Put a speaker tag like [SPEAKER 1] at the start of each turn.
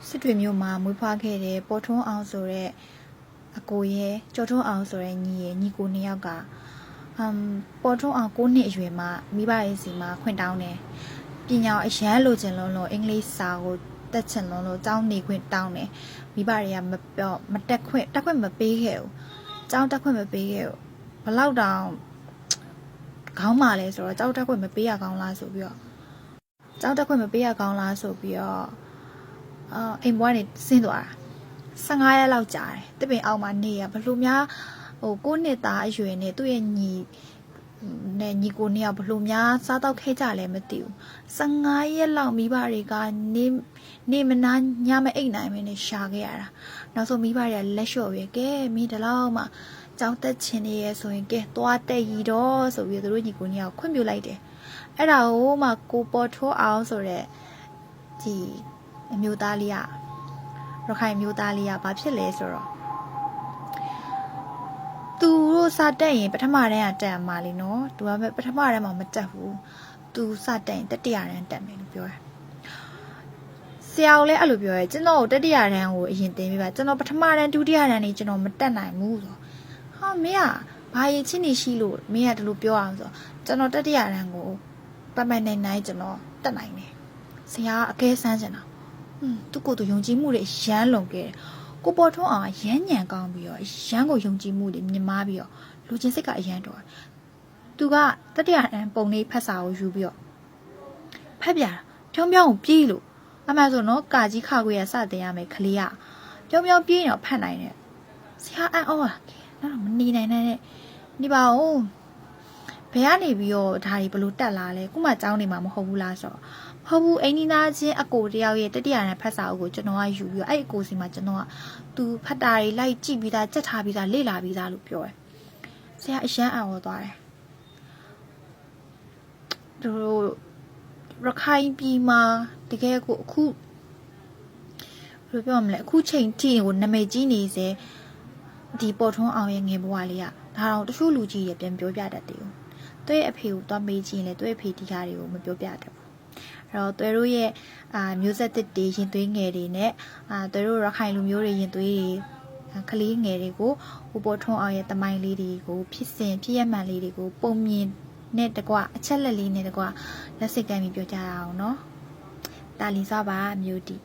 [SPEAKER 1] စစ်တွေမျိုးမှာမွေးဖွားခဲ့တဲ့ပေါ်ထွန်းအောင်ဆိုတဲ့အကိုရဲ့ကျော်ထွန်းအောင်ဆိုတဲ့ညီကိုနှစ်ယောက်ကပေါ်ထွန်းအောင်9နှစ်အရွယ်မှာမိဘရဲ့စီမှာခွင့်တောင်းတယ်ပညာအရန်လိုချင်လို့အင်္ဂလိပ်စာကိုတက်ချင်လို့ကျောင်းနေခွင့်တောင်းတယ်မိဘတွေကမတက်ခွင့်မပေးခဲ့ဘူးကျောင်းတက်ခွင့်မပေးခဲ့ဘူးဘလောက်တောင်ခေါင်းမာလဲဆိုတော့ကျောင်းတက်ခွင့်မပေးရကောင်းလားဆိုပြီးတော့ကျောင်းတက်ခွင့်မပေးရကောင်းလားဆိုပြီးတော့အိမ်ဘွားနေဆင်းသွားတာ15ရက်လောက်ကြာတယ်တပင်အောက်မှာနေရဘလို့များ9နှစ်သားအရွယ်နဲ့သူ့ရဲ့ညီကိုနှစ်ယောက်ဘလို့များစားတော့ခဲကြလဲမသိဘူး15ရက်လောက်မိဘတွေကနေမနာညမအိတ်နိုင်မင်းနဲ့ရှာခဲ့ရတာနောက်ဆုံးမိဘတွေကလက်လျှော့ပဲကဲမင်းဒီလောက်မှကြောင်းတက်ချင်နေရဆိုရင်ကဲသွားတက်ရီတော့ဆိုပြီးသူတို့ညီကိုနှစ်ယောက်ခွင့်ပြုလိုက်တယ်အဲ့ဒါကိုမှကိုပေါ်ထိုးအောင်ဆိုတဲ့ဒီအမျိုးသားလေးကရခိုင်မျိုးသားလေးကဘာဖြစ်လဲဆိုတော့သူတို့စတက်ရင်ပထမတန်းကတက်မှာလीနော်သူကပထမတန်းမှာမတက်ဘူးသူစတက်ရင်တတိယတန်းတက်မယ်လို့ပြောတယ်ဆရာကလည်းအဲ့လိုပြောရဲကျွန်တော်တတိယတန်းကိုအရင်သင်ပေးပါကျွန်တော်ပထမတန်းဒုတိယတန်းနေကျွန်တော်မတက်နိုင်ဘူးဆိုဟာမင်းကဘာရင်ချင်းနေရှိလို့မင်းကဒီလိုပြောအောင်ဆိုကျွန်တော်တတိယတန်းကိုပတ်မှန်နိုင်ကျွန်တော်တက်နိုင်တယ်ဆရာကအကဲဆန်းချင်တာသူကိုယ်သူယုံကြည်မှုတွေရမ်းလွန်ခဲ့တယ်ကိုပေါ်ထွန်းအောင်ရမ်းညံကောင်းပြီးတော့ရမ်းကိုယုံကြည်မှုတွေမြင်မာပြီးတော့လူချင်းစိတ်ကအရမ်းတော်သူကတတိယအန်ပုံလေးဖတ်စာကိုယူပြီးတော့ဖတ်ပြတာဖြောင်းဖြောင်းကိုပြေးလို့အမှန်ဆိုနော်ကာကြီးခါခွေရစတင်ရမယ်ခလေးကဖြောင်းဖြောင်းပြေးတော့ဖတ်နိုင်တယ်ဆရာအန်အော်တော့မနေနိုင်တဲ့နေပါဦးဘယ်ကနေပြီးတော့ဒါတွေဘလို့တက်လာလဲခုမှကျောင်းနေမှာမဟုတ်ဘူးလားဆိုတော့ဟုတ်ဘူးအိမ်နီးနားချင်းအကိုတယောက်ရဲ့တတိယနဲ့ဖတ်စာအုပ်ကိုကျွန်တော်ကယူပြီးတော့အဲ့အကိုစီမှာကျွန်တော်ကသူဖတ်တာတွေလိုက်ကြည့်ပြီးသားကြက်ထားပြီးသားလေ့လာပြီးသားလို့ပြောတယ်ဆရာအရန်အော်သွားတယ်တို့ရခိုင်ပြည်မှာတကယ်ကိုအခုဘယ်လိုပြောမလဲအခုချိန်ထိကိုနာမည်ကြီးနေစေဒီပေါ်ထွန်းအောင်ရဲ့ငယ်ဘဝလေးကဒါတော့တချို့လူကြီးရပြန်ပြောပြတတ်တယ်သူ့ရဲ့အဖေကိုသွားမေးကြည့်ရင်လည်းသူ့ရဲ့အဖေဒီကားတွေကိုမပြောပြတတ်ဘူးအဲ့တော့သူတို့ရဲ့မျိုးဆက်တစ်တွေရင်သွေးငယ်တွေနဲ့သူတို့ရခိုင်လူမျိုးတွေရင်သွေးတွေကလေးငယ်တွေကိုဟိုပေါ်ထွန်းအောင်ရဲ့တမိုင်းလေးတွေကိုဖြစ်ရမှန်လေးတွေကိုပုံမြင်နဲ့တကွအချက်လက်လေးနဲ့တကွလက်စိတ်ကမ်းပြီးပြောကြရအောင်เนาะတာလီစားပါမျိုးတီ